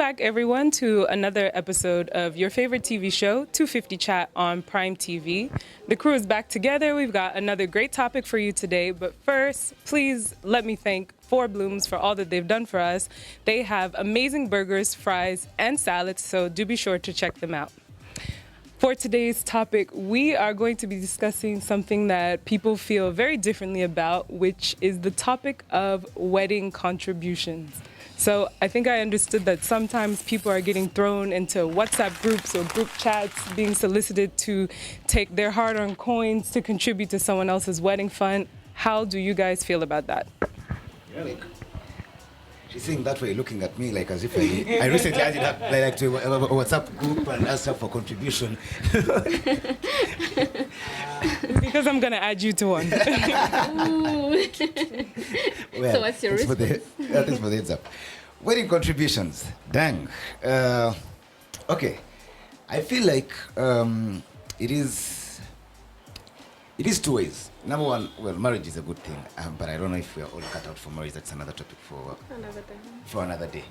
back, everyone, to another episode of your favorite TV show, 250 Chat on Prime TV. The crew is back together. We've got another great topic for you today. But first, please let me thank Four Blooms for all that they've done for us. They have amazing burgers, fries, and salads, so do be sure to check them out. For today's topic, we are going to be discussing something that people feel very differently about, which is the topic of wedding contributions. So I think I understood that sometimes people are getting thrown into WhatsApp groups or group chats, being solicited to take their hard-earned coins to contribute to someone else's wedding fund. How do you guys feel about that? Yeah, like, she's saying that way, looking at me like as if I recently added up like to a WhatsApp group and asked her for contribution. Because I'm gonna add you to one. Well, So what's your response? Thanks for the heads up. Wedding contributions. Dang. Okay. I feel like it is two ways. Number one, well, marriage is a good thing, but I don't know if we are all cut out for marriage. That's another topic for another day.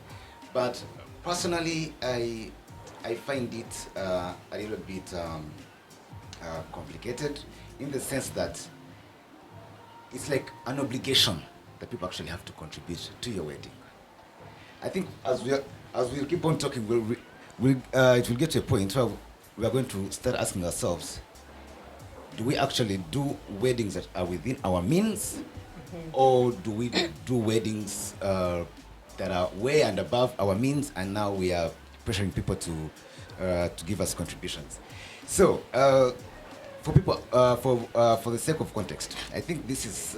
But personally, I find it a little bit complicated in the sense that it's like an obligation that people actually have to contribute to your wedding. I think as we keep on talking, it will get to a point where we are going to start asking ourselves, do we actually do weddings that are within our means, or do we do weddings that are way and above our means, and now we are pressuring people to give us contributions? So, for people, for the sake of context, I think this is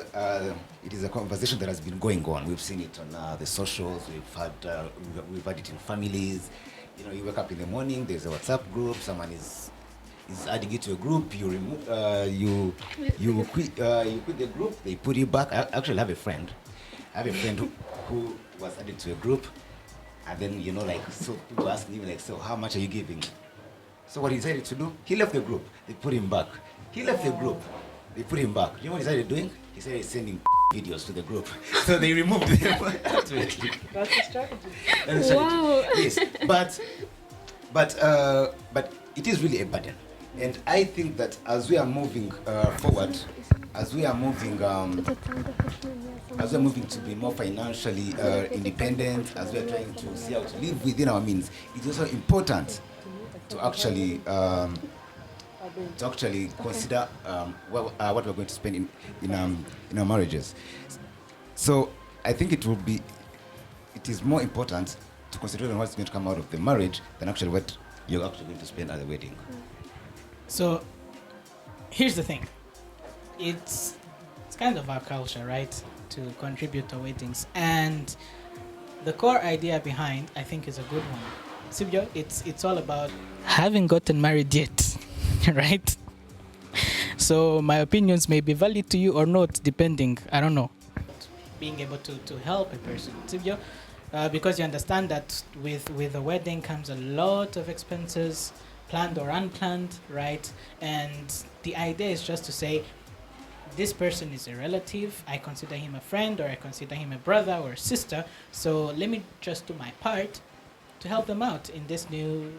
it is a conversation that has been going on. We've seen it on the socials. We've had it in families. You know, you wake up in the morning. There's a WhatsApp group. Someone is adding you to a group. You remove you quit the group. They put you back. I actually have a friend. Who was added to a group, and then so people asking him so how much are you giving? So what he decided to do, he left the group. They put him back. He left the group. They put him back. You know what he started doing? He started sending videos to the group. So they removed them. That's a strategy. Wow. Yes, but it is really a burden. And I think that as we are moving forward, as we are moving to be more financially independent, as we are trying to see how to live within our means, it's also important to actually consider what we're going to spend in our marriages. So I think it is more important to consider what's going to come out of the marriage than actually what you're actually going to spend at the wedding. So here's the thing. It's kind of our culture, right, to contribute to weddings, and the core idea behind, I think, is a good one. Sibyo, it's all about having gotten married yet, right? So my opinions may be valid to you or not, depending, I don't know. Being able to help a person, Sibyo, because you understand that with a wedding comes a lot of expenses, planned or unplanned, right? And the idea is just to say, this person is a relative, I consider him a friend, or I consider him a brother or a sister, so let me just do my part to help them out in this new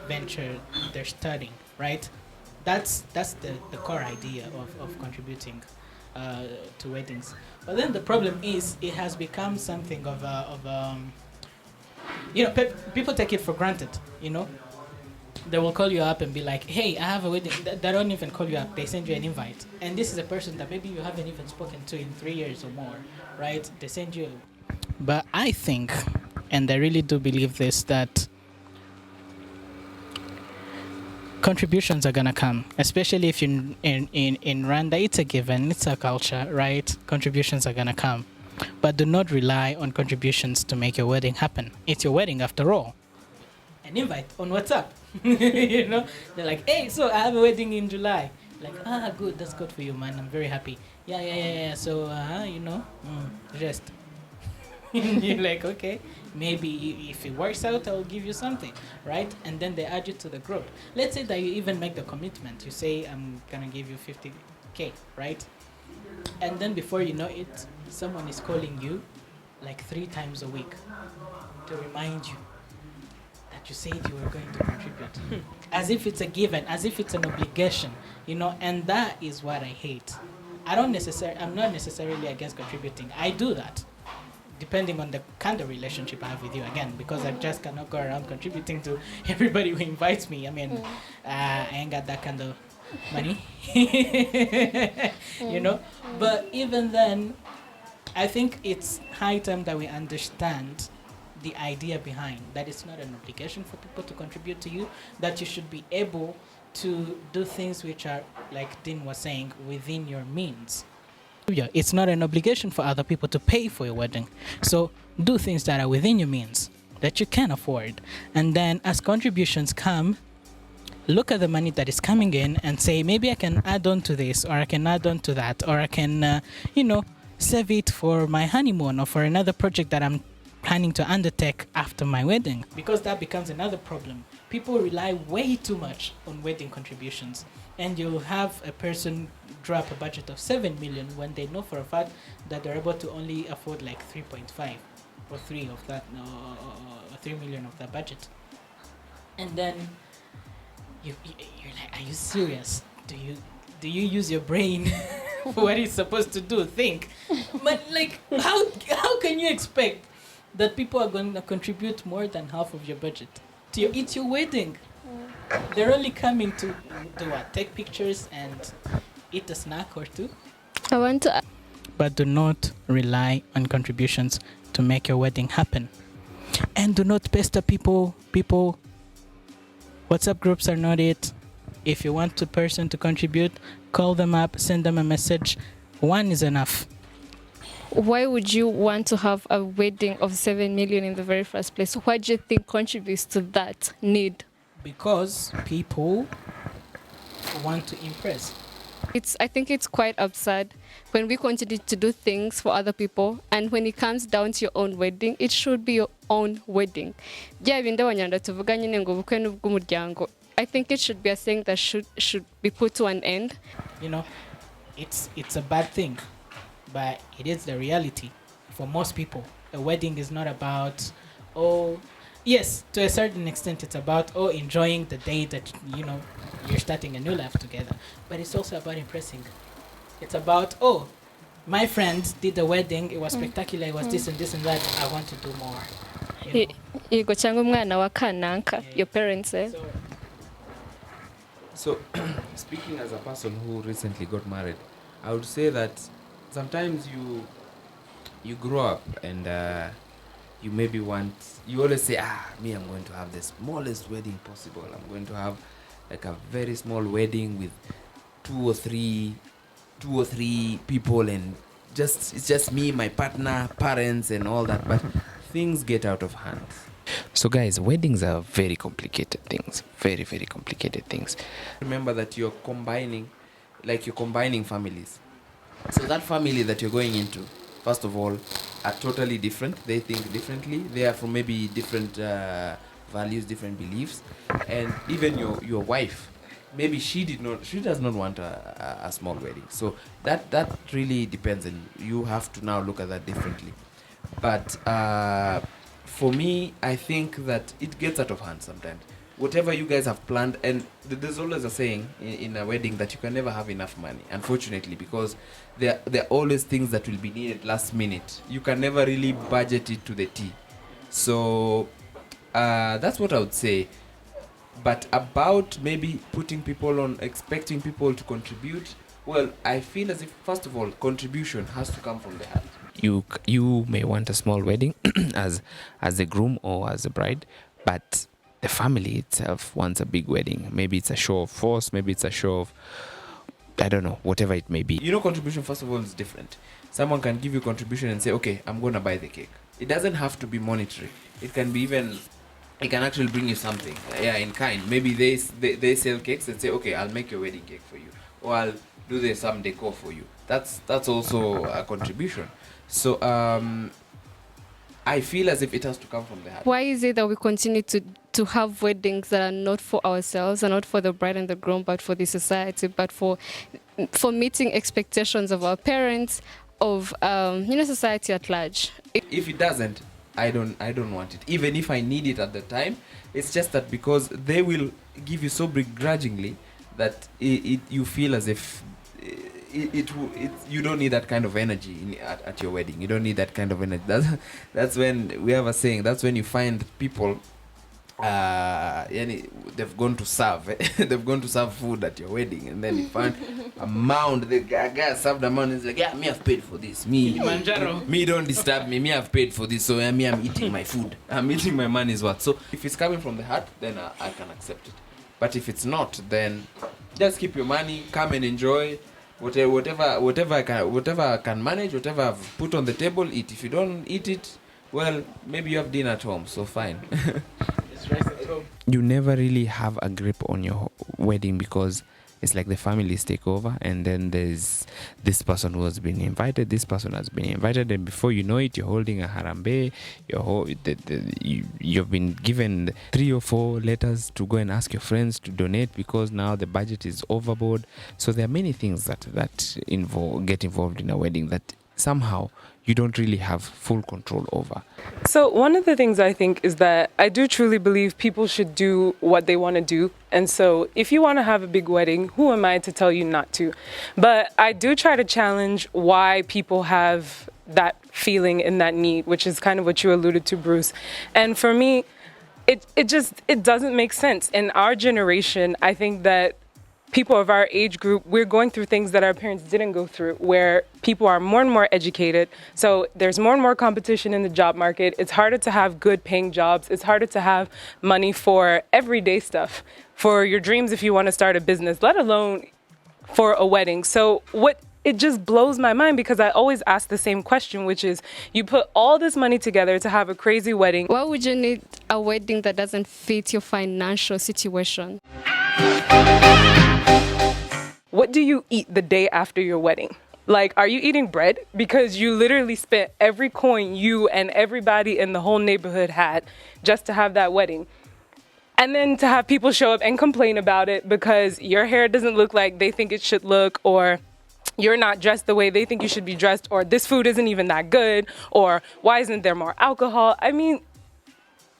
venture they're starting, right? That's the core idea of contributing to weddings. But then the problem is it has become something of people take it for granted, They will call you up and be like, hey, I have a wedding. They don't even call you up. They send you an invite. And this is a person that maybe you haven't even spoken to in 3 years or more, right? They send you. But I think, and I really do believe this, that contributions are going to come, especially if you're in Rwanda. It's a given. It's a culture, right? Contributions are going to come. But do not rely on contributions to make your wedding happen. It's your wedding after all. An invite on WhatsApp. They're like, hey, so I have a wedding in July. Like, good, that's good for you, man. I'm very happy. Yeah. So, rest. You're like, okay, maybe if it works out, I'll give you something, right? And then they add you to the group. Let's say that you even make the commitment. You say, I'm gonna give you 50K, right? And then before you know it, someone is calling you like 3 times a week to remind you but you said you were going to contribute. As if it's a given, as if it's an obligation, and that is what I hate. I'm not necessarily against contributing. I do that, depending on the kind of relationship I have with you, again, because I just cannot go around contributing to everybody who invites me. I mean, I ain't got that kind of money, But even then, I think it's high time that we understand the idea behind that. It's not an obligation for people to contribute to you, that you should be able to do things which are, like Dean was saying, within your means. Yeah, it's not an obligation for other people to pay for your wedding. So do things that are within your means, that you can afford. And then as contributions come, look at the money that is coming in and say, maybe I can add on to this, or I can add on to that, or I can, save it for my honeymoon or for another project that I'm planning to undertake after my wedding. Because that becomes another problem. People rely way too much on wedding contributions. And you'll have a person drop a budget of 7 million when they know for a fact that they're able to only afford like 3.5 or 3 of that, or 3 million of that budget. And then you're like, are you serious? Do you use your brain for what it's supposed to do? Think. But like, how can you expect that people are going to contribute more than half of your budget? It's your wedding. They're only coming to do what? Take pictures and eat a snack or two. I want to. But do not rely on contributions to make your wedding happen. And do not pester people. WhatsApp groups are not it. If you want a person to contribute, call them up, send them a message. One is enough. Why would you want to have a wedding of 7 million in the very first place? What do you think contributes to that need? Because people want to impress. I think it's quite absurd when we continue to do things for other people, and when it comes down to your own wedding, it should be your own wedding. I think it should be a thing that should be put to an end. It's a bad thing, but it is the reality for most people. A wedding is not about, yes, to a certain extent it's about enjoying the day that you're starting a new life together, but it's also about impressing. It's about, my friend did a wedding, it was spectacular, it was this and this and that, I want to do more. Your parents say. So speaking as a person who recently got married, I would say that sometimes you grow up and you maybe you always say, me, I'm going to have the smallest wedding possible. I'm going to have like a very small wedding with two or three people, and it's just me, my partner, parents and all that. But things get out of hand. So guys, weddings are very complicated things, very, very complicated things. Remember that you're combining families. So that family that you're going into, first of all, are totally different. They think differently. They are from maybe different values, different beliefs. And even your wife, maybe she does not want a small wedding. So that really depends, and you have to now look at that differently. But for me, I think that it gets out of hand sometimes. Whatever you guys have planned, and there's always a saying in a wedding that you can never have enough money, unfortunately, because there are always things that will be needed last minute. You can never really budget it to the T. So that's what I would say. But about maybe putting people on, expecting people to contribute, well, I feel as if, first of all, contribution has to come from the heart. You may want a small wedding as the groom or as the bride, but the family itself wants a big wedding. Maybe it's a show of force, maybe it's a show of, I don't know, whatever it may be. Contribution, first of all, is different. Someone can give you contribution and say, okay, I'm going to buy the cake. It doesn't have to be monetary. It can be even, it can actually bring you something, in kind. Maybe they sell cakes and say, okay, I'll make your wedding cake for you, or I'll do some decor for you. That's also a contribution. So I feel as if it has to come from the heart. Why is it that we continue to have weddings that are not for ourselves and not for the bride and the groom, but for the society, but for meeting expectations of our parents, of society at large? If it doesn't, I don't want it. Even if I need it at the time, it's just that because they will give you so begrudgingly that you feel as if you don't need that kind of energy at your wedding. You don't need that kind of energy. That's when we have a saying. That's when you find people. They've gone to serve. They've gone to serve food at your wedding, and then you find a mound. The guy served a mound. And he's like, "Yeah, me, I've paid for this. Me, don't disturb me. Me, I've paid for this. So I'm eating my food. I'm eating my money's worth." So if it's coming from the heart, then I can accept it. But if it's not, then just keep your money. Come and enjoy. Whatever I can manage, whatever I've put on the table, eat. If you don't eat it, well, maybe you have dinner at home, so fine. You never really have a grip on your wedding because it's like the families take over, and then there's this person who has been invited, this person has been invited, and before you know it, you're holding a harambe. You've been given 3 or 4 letters to go and ask your friends to donate because now the budget is overboard. So there are many things that get involved in a wedding that somehow you don't really have full control over. So one of the things I think is that I do truly believe people should do what they want to do. And so if you want to have a big wedding, who am I to tell you not to? But I do try to challenge why people have that feeling and that need, which is kind of what you alluded to, Bruce. And for me, it doesn't make sense. In our generation, I think that people of our age group, we're going through things that our parents didn't go through, where people are more and more educated. So there's more and more competition in the job market. It's harder to have good paying jobs. It's harder to have money for everyday stuff, for your dreams if you want to start a business, let alone for a wedding. So it just blows my mind because I always ask the same question, which is you put all this money together to have a crazy wedding. Why would you need a wedding that doesn't fit your financial situation? What do you eat the day after your wedding? Like, are you eating bread? Because you literally spent every coin you and everybody in the whole neighborhood had just to have that wedding. And then to have people show up and complain about it because your hair doesn't look like they think it should look, or you're not dressed the way they think you should be dressed, or this food isn't even that good, or why isn't there more alcohol? I mean,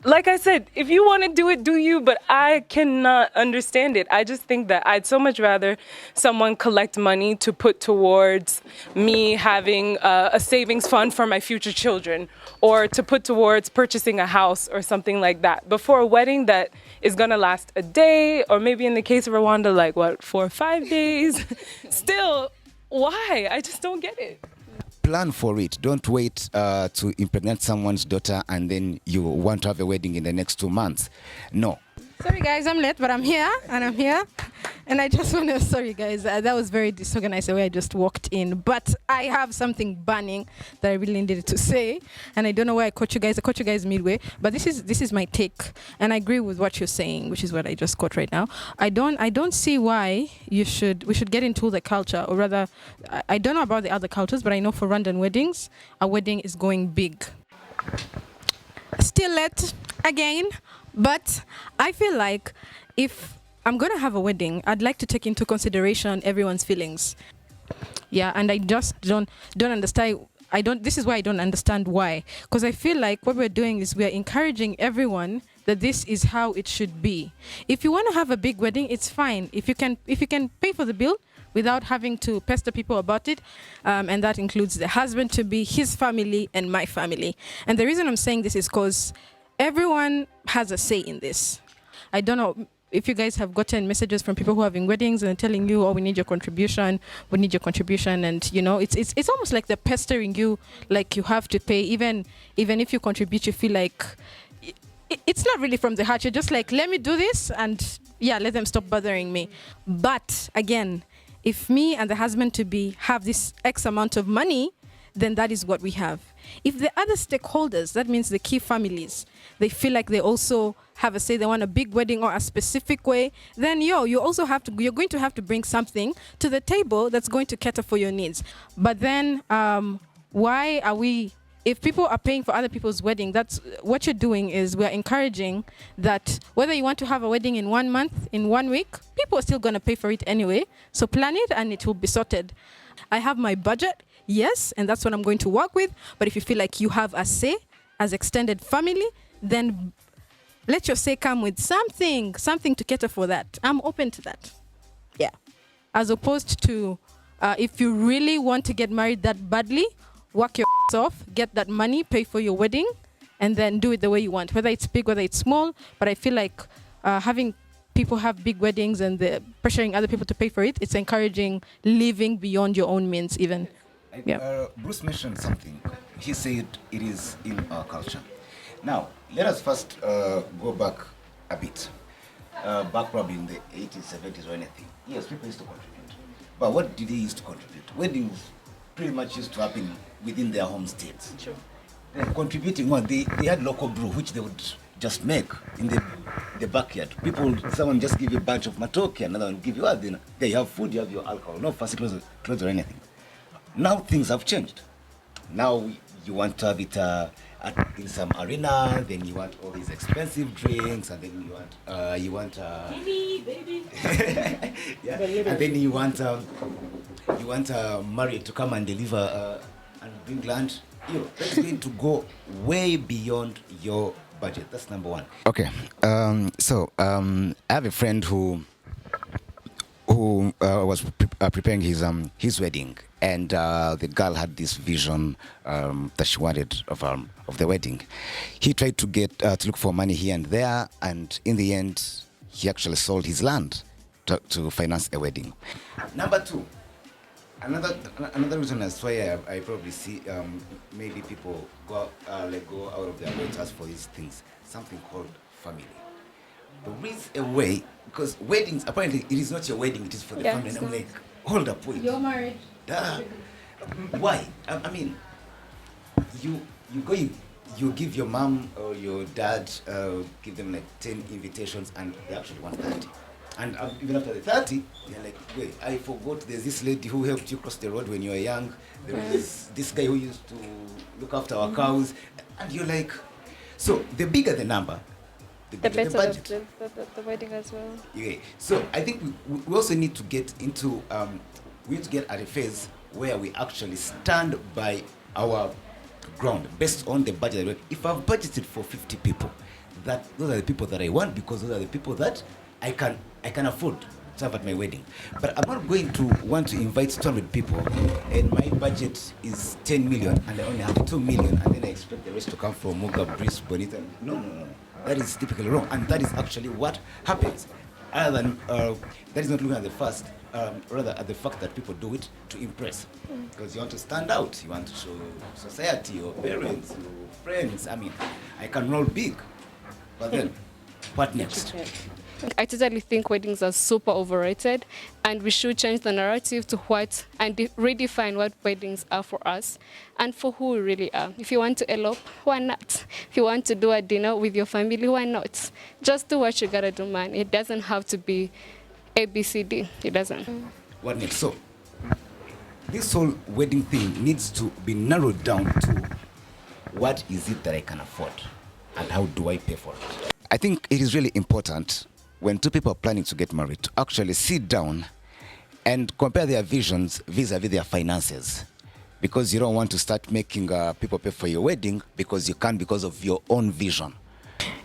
like I said, if you want to do it, do you, but I cannot understand it. I just think that I'd so much rather someone collect money to put towards me having a savings fund for my future children, or to put towards purchasing a house or something like that, before a wedding that is going to last a day, or maybe in the case of Rwanda, like 4 or 5 days. Still, why? I just don't get it. Plan for it. Don't wait to impregnate someone's daughter and then you want to have a wedding in the next 2 months. No. Sorry guys, I'm late, but I'm here, and I just want to, sorry guys, that was very disorganized the way I just walked in, but I have something burning that I really needed to say, and I don't know why I caught you guys midway, but this is my take, and I agree with what you're saying, which is what I just caught right now. I don't see why we should get into the culture, or rather, I don't know about the other cultures, but I know for Rwandan weddings, a wedding is going big. Still late again. But I feel like if I'm going to have a wedding, I'd like to take into consideration everyone's feelings. Yeah, and I just don't understand. This is why I don't understand why. Because I feel like what we're doing is we're encouraging everyone that this is how it should be. If you want to have a big wedding, it's fine. If you can pay for the bill without having to pester people about it, and that includes the husband-to-be, his family, and my family. And the reason I'm saying this is because everyone has a say in this. I don't know if you guys have gotten messages from people who are having weddings and telling you, "Oh, we need your contribution. We need your contribution." And it's almost like they're pestering you, like you have to pay. Even if you contribute, you feel like it's not really from the heart. You're just like, "Let me do this," and yeah, let them stop bothering me. But again, if me and the husband-to-be have this X amount of money, then that is what we have. If the other stakeholders, that means the key families, they feel like they also have a say, they want a big wedding or a specific way, then you're going to have to bring something to the table that's going to cater for your needs. But then why are we, if people are paying for other people's wedding, that's what you're doing is we're encouraging that whether you want to have a wedding in 1 month, in 1 week, people are still going to pay for it anyway. So plan it and it will be sorted. I have my budget. Yes, and that's what I'm going to work with. But if you feel like you have a say as extended family, then let your say come with something to cater for that. I'm open to that. Yeah. As opposed to if you really want to get married that badly, work your off, get that money, pay for your wedding, and then do it the way you want, whether it's big, whether it's small. But I feel like having people have big weddings and pressuring other people to pay for it, it's encouraging living beyond your own means even. Yeah. Bruce mentioned something. He said it is in our culture. Now, let us first go back a bit. Back probably in the 80s, 70s or anything. Yes, people used to contribute. But what did they used to contribute? Weddings pretty much used to happen within their home states. Sure. Then contributing one, they had local brew, which they would just make in the backyard. Someone just give you a bunch of matoke, another one give you dinner. There you have food, you have your alcohol, no fancy clothes or anything. Now things have changed. Now you want to have it in some arena, then you want all these expensive drinks, and then you want baby. Yeah. And then you want Marriott to come and deliver and bring lunch. That's going to go way beyond your budget. That's number one. Okay. So I have a friend who was preparing his wedding, and the girl had this vision that she wanted of the wedding. He tried to get to look for money here and there, and in the end, he actually sold his land to finance a wedding. Number two, another reason as why I probably see maybe people go out of their way to ask for these things, something called family. There is a way, because weddings, apparently it is not your wedding, it is for the family. And I'm like, hold up, wait. You're married. Why? I mean, you give your mom or your dad, give them like 10 invitations, and they actually want 30. And even after the 30, they're like, wait, I forgot there's this lady who helped you cross the road when you were young. There was this guy who used to look after our cows. And you're like, so the bigger the number, the better the budget. The wedding as well. Yeah. So I think we also need to get into, we need to get at a phase where we actually stand by our ground based on the budget. If I've budgeted for 50 people, those are the people that I want, because those are the people that I can afford to have at my wedding. But I'm not going to want to invite 200 people and my budget is 10 million and I only have 2 million, and then I expect the rest to come from Muga, Brice, Bonita. No. That is typically wrong, and that is actually what happens. Other than that is not looking at the first, rather at the fact that people do it to impress. Because you want to stand out, you want to show society, your parents, your friends. I mean, I can roll big, but then what next? I totally think weddings are super overrated, and we should change the narrative to redefine what weddings are for us and for who we really are. If you want to elope, why not? If you want to do a dinner with your family, why not? Just do what you gotta do, man. It doesn't have to be ABCD. It doesn't. What next? So this whole wedding thing needs to be narrowed down to what is it that I can afford and how do I pay for it? I think it is really important when two people are planning to get married to actually sit down and compare their visions vis-a-vis their finances. Because you don't want to start making people pay for your wedding because you can't, because of your own vision.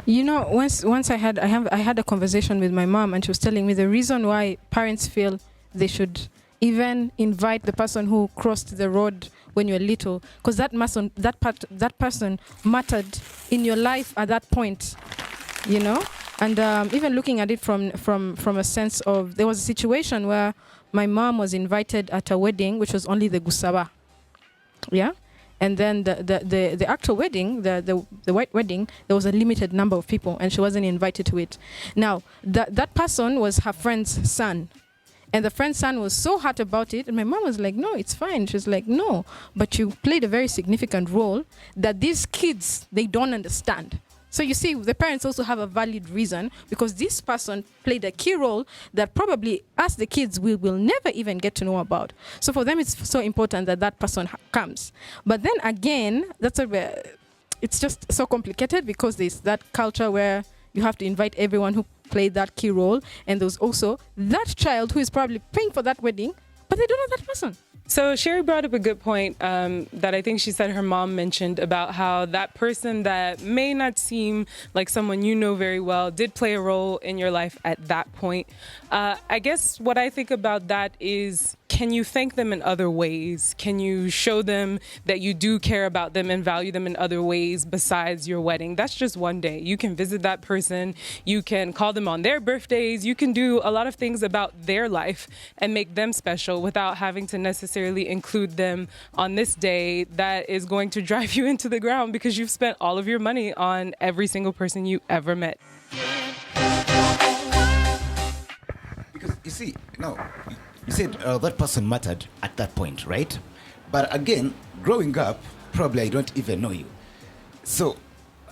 You know, once I had a conversation with my mom, and she was telling me the reason why parents feel they should even invite the person who crossed the road when you were little, because that person mattered in your life at that point, you know. And even looking at it from a sense of, there was a situation where my mom was invited at a wedding which was only the gusaba, yeah, and then the actual wedding, the white wedding, there was a limited number of people, and she wasn't invited to it. Now that person was her friend's son, and the friend's son was so hurt about it, and my mom was like, no, it's fine. She's like, no, but you played a very significant role that these kids, they don't understand. So you see, the parents also have a valid reason, because this person played a key role that probably us, the kids, we will never even get to know about. So for them, it's so important that that person comes. But then again, it's just so complicated, because there's that culture where you have to invite everyone who played that key role. And there's also that child who is probably paying for that wedding, but they don't know that person. So Sherry brought up a good point that I think she said her mom mentioned about how that person that may not seem like someone you know very well did play a role in your life at that point. I guess what I think about that is, can you thank them in other ways? Can you show them that you do care about them and value them in other ways besides your wedding? That's just one day. You can visit that person. You can call them on their birthdays. You can do a lot of things about their life and make them special without having to necessarily include them on this day that is going to drive you into the ground because you've spent all of your money on every single person you ever met. Because you see, no, you said that person mattered at that point, right? But again, growing up, probably I don't even know you. So,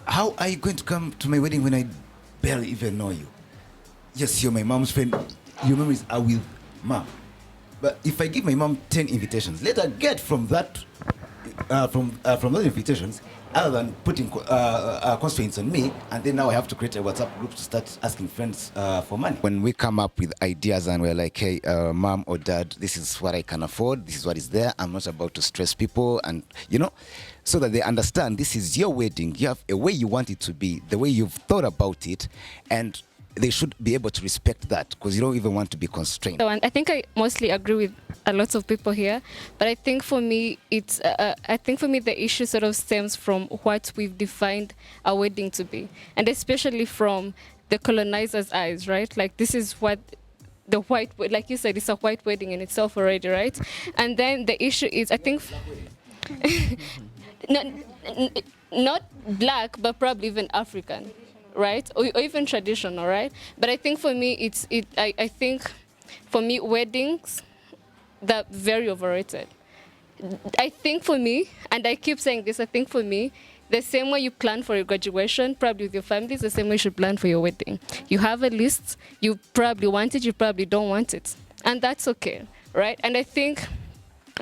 how are you going to come to my wedding when I barely even know you? Yes, you're my mom's friend. Your memories are with mom. But if I give my mom 10 invitations, let her get from that, from those invitations, other than putting constraints on me, and then now I have to create a WhatsApp group to start asking friends for money. When we come up with ideas and we're like, hey, mom or dad, this is what I can afford, this is what is there, I'm not about to stress people, and so that they understand this is your wedding, you have a way you want it to be, the way you've thought about it, and they should be able to respect that because you don't even want to be constrained. So, and I think I mostly agree with a lot of people here, but I think for me, the issue sort of stems from what we've defined a wedding to be, and especially from the colonizer's eyes, right? Like this is what the white, like you said, it's a white wedding in itself already, right? And then the issue is, I think, not black, but probably even African. Right, or even traditional, right? But I think for me, I think for me, weddings, they're very overrated. I think for me, and I keep saying this, I think for me, the same way you plan for your graduation, probably with your family, is the same way you should plan for your wedding. You have a list, you probably want it, you probably don't want it. And that's okay, right? And I think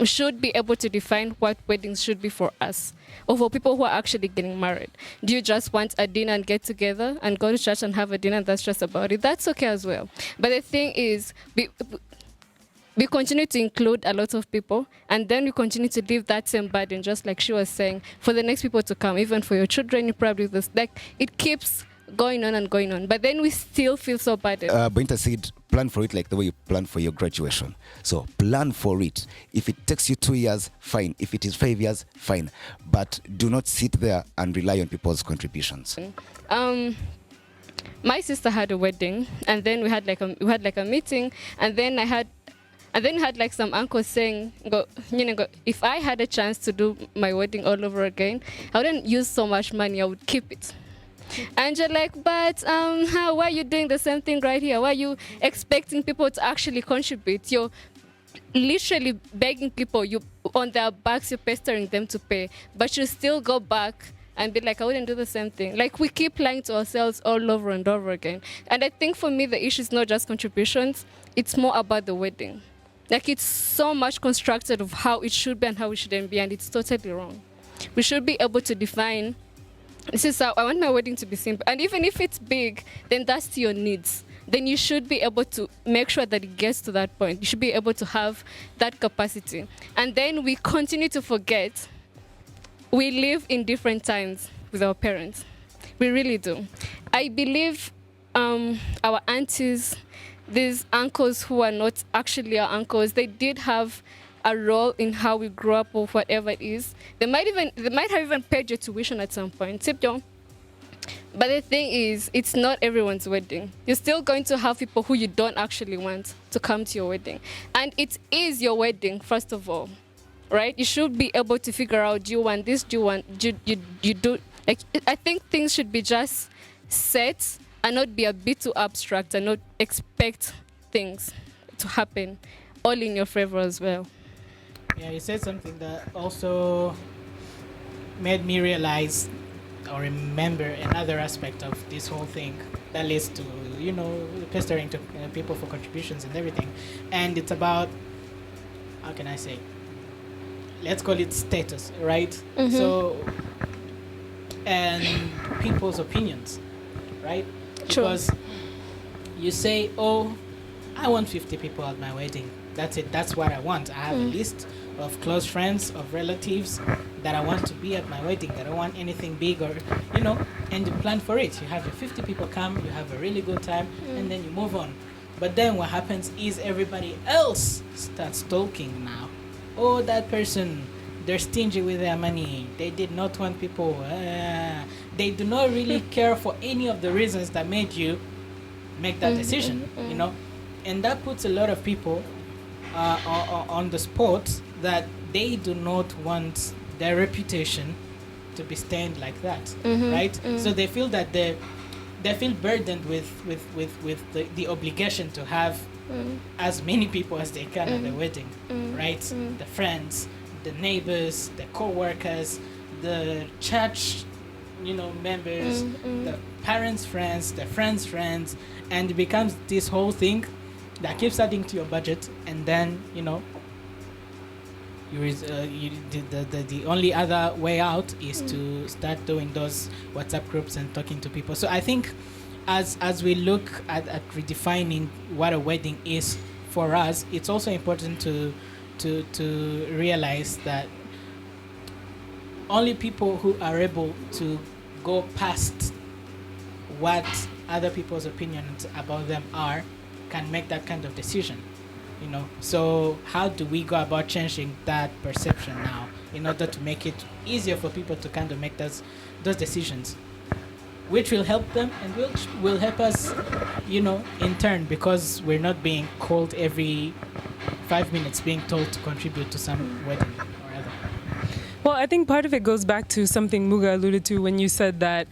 we should be able to define what weddings should be for us, or for people who are actually getting married. Do you just want a dinner and get together and go to church and have a dinner and that's just about it? That's okay as well. But the thing is, we continue to include a lot of people, and then we continue to leave that same burden, just like she was saying, for the next people to come, even for your children, you probably this. Like, it keeps going on and going on, but then we still feel so burdened. Bointa said, plan for it like the way you plan for your graduation. So plan for it. If it takes you 2 years, fine. If it is 5 years, fine. But do not sit there and rely on people's contributions. My sister had a wedding, and then we had like a meeting, and then I had like some uncles saying, if I had a chance to do my wedding all over again, I wouldn't use so much money, I would keep it. And you're like, but why are you doing the same thing right here? Why are you expecting people to actually contribute? You're literally begging people, you on their backs, you're pestering them to pay, but you still go back and be like, I wouldn't do the same thing. Like, we keep lying to ourselves all over and over again. And I think for me, the issue is not just contributions, it's more about the wedding. Like, it's so much constructed of how it should be and how it shouldn't be, and it's totally wrong. We should be able to define, this is how I want my wedding to be simple. And even if it's big, then that's to your needs. Then you should be able to make sure that it gets to that point. You should be able to have that capacity. And then we continue to forget we live in different times with our parents. We really do. I believe our aunties, these uncles who are not actually our uncles, they did have a role in how we grew up or whatever it is. They might have even paid your tuition at some point. But the thing is, it's not everyone's wedding. You're still going to have people who you don't actually want to come to your wedding. And it is your wedding, first of all, right? You should be able to figure out, do you want this? Do you want, you do, like, I think things should be just set and not be a bit too abstract and not expect things to happen all in your favor as well. Yeah, you said something that also made me realize or remember another aspect of this whole thing that leads to, pestering to people for contributions and everything. And it's about, how can I say, let's call it status, right? Mm-hmm. So, and people's opinions, right? True. Because you say, oh, I want 50 people at my wedding. That's it. That's what I want. I have a list of close friends, of relatives that I want to be at my wedding. That I don't want anything big or, and you plan for it. You have your 50 people come, you have a really good time, and then you move on. But then what happens is everybody else starts talking now. Oh, that person, they're stingy with their money. They did not want people. They do not really care for any of the reasons that made you make that decision, And that puts a lot of people on the spot that they do not want their reputation to be stained like that, right? So they feel that they feel burdened with the obligation to have as many people as they can at the wedding, right? The friends, the neighbors, the co-workers, the church, members, the parents' friends, the friends' friends, and it becomes this whole thing that keeps adding to your budget, and then the only other way out is to start doing those WhatsApp groups and talking to people. So I think as we look at redefining what a wedding is for us, it's also important to realize that only people who are able to go past what other people's opinions about them are can make that kind of decision. So how do we go about changing that perception now in order to make it easier for people to kind of make those decisions, which will help them and which will help us, in turn, because we're not being called every 5 minutes being told to contribute to some wedding or other. Well, I think part of it goes back to something Muga alluded to when you said that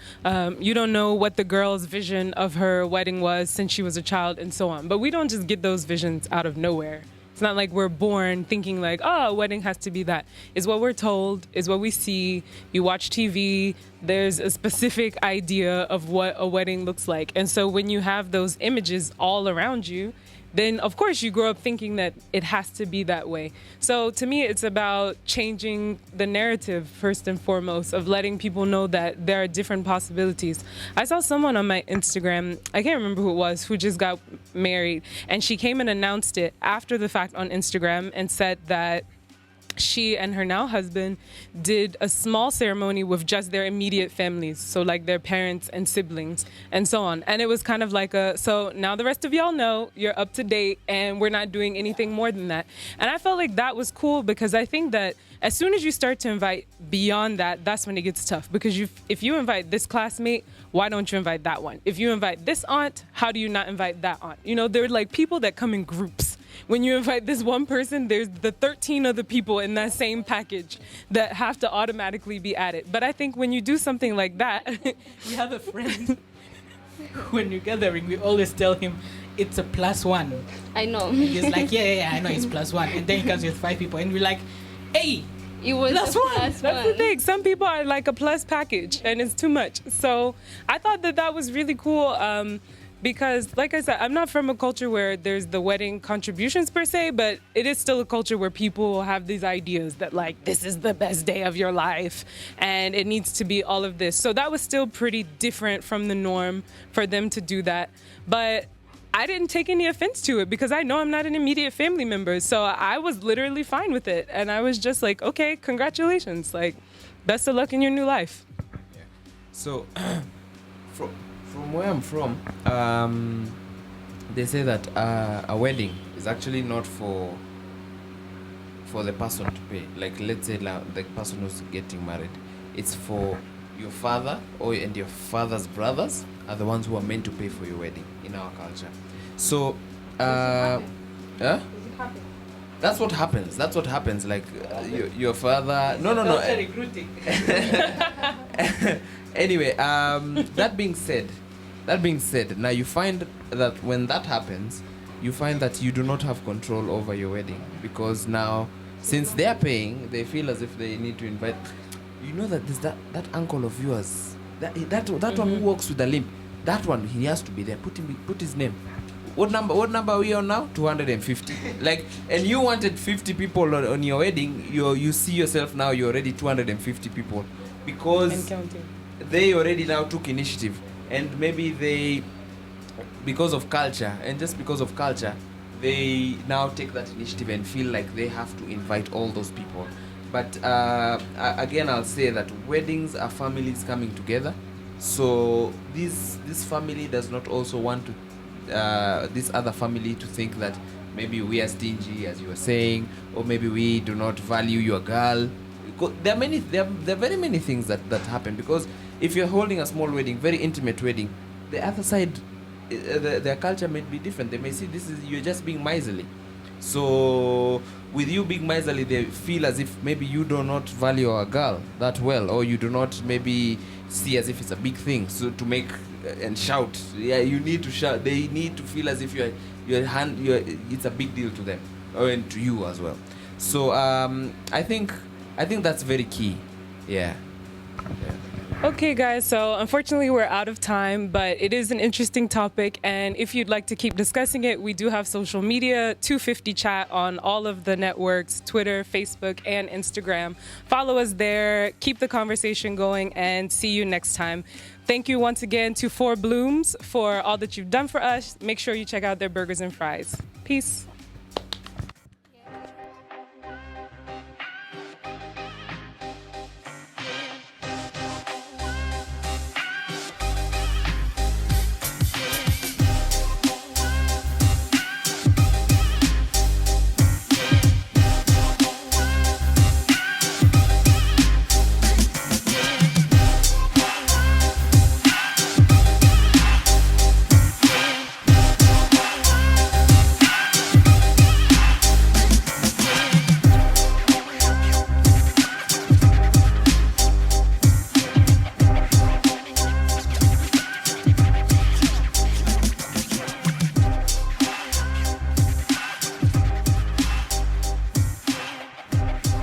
you don't know what the girl's vision of her wedding was since she was a child and so on. But we don't just get those visions out of nowhere. It's not like we're born thinking like, oh, a wedding has to be that. It's what we're told, is what we see. You watch TV, there's a specific idea of what a wedding looks like. And so when you have those images all around you, then of course you grow up thinking that it has to be that way. So to me, it's about changing the narrative first and foremost, of letting people know that there are different possibilities. I saw someone on my Instagram, I can't remember who it was, who just got married, and she came and announced it after the fact on Instagram and said that she and her now husband did a small ceremony with just their immediate families, so like their parents and siblings and so on. And it was kind of like so now the rest of y'all know, you're up to date, and we're not doing anything more than that. And I felt like that was cool, because I think that as soon as you start to invite beyond that, that's when it gets tough. Because if you invite this classmate, why don't you invite that one? If you invite this aunt, how do you not invite that aunt? There are like people that come in groups. When you invite this one person, there's the 13 other people in that same package that have to automatically be added. But I think when you do something like that, we have a friend. When you're gathering, we always tell him it's a +1. I know. He's like, yeah, I know it's +1. And then he comes with 5 people, and we're like, hey, it was +1. That's the thing. Some people are like a plus package, and it's too much. So I thought that was really cool. Because, like I said, I'm not from a culture where there's the wedding contributions per se, but it is still a culture where people have these ideas that, like, this is the best day of your life, and it needs to be all of this. So that was still pretty different from the norm for them to do that. But I didn't take any offense to it, because I know I'm not an immediate family member. So I was literally fine with it. And I was just like, okay, congratulations. Like, best of luck in your new life. Yeah. So, from where I'm from, they say that a wedding is actually not for the person to pay. Like, let's say the person who's getting married, it's for your father and your father's brothers are the ones who are meant to pay for your wedding in our culture. So, that's what happens. That's what happens. Like, your father. No. Recruiting. Anyway, that being said, now you find that when that happens, you find that you do not have control over your wedding, because now, since they're paying, they feel as if they need to invite. You know that there's that uncle of yours, that one who walks with a limp. That one, he has to be there. Put his name. What number are we on now? 250. Like, and you wanted 50 people on your wedding. You see yourself now. You're already 250 people, because they already now took initiative, and maybe because of culture, they now take that initiative and feel like they have to invite all those people. But again, I'll say that weddings are families coming together. So this family does not also want to this other family to think that maybe we are stingy, as you were saying, or maybe we do not value your girl. There are very many things that happen, because if you're holding a small wedding, very intimate wedding, the other side, their culture may be different. They may see you're just being miserly. So with you being miserly, they feel as if maybe you do not value a girl that well, or you do not maybe see as if it's a big thing. So to make and shout, yeah, you need to shout. They need to feel as if it's a big deal to them, and to you as well. So I think that's very key. Yeah. Okay, guys, so unfortunately we're out of time, but it is an interesting topic, and if you'd like to keep discussing it, we do have social media, 250 Chat on all of the networks, Twitter, Facebook, and Instagram. Follow us there, keep the conversation going, and see you next time. Thank you once again to Four Blooms for all that you've done for us. Make sure you check out their burgers and fries. Peace.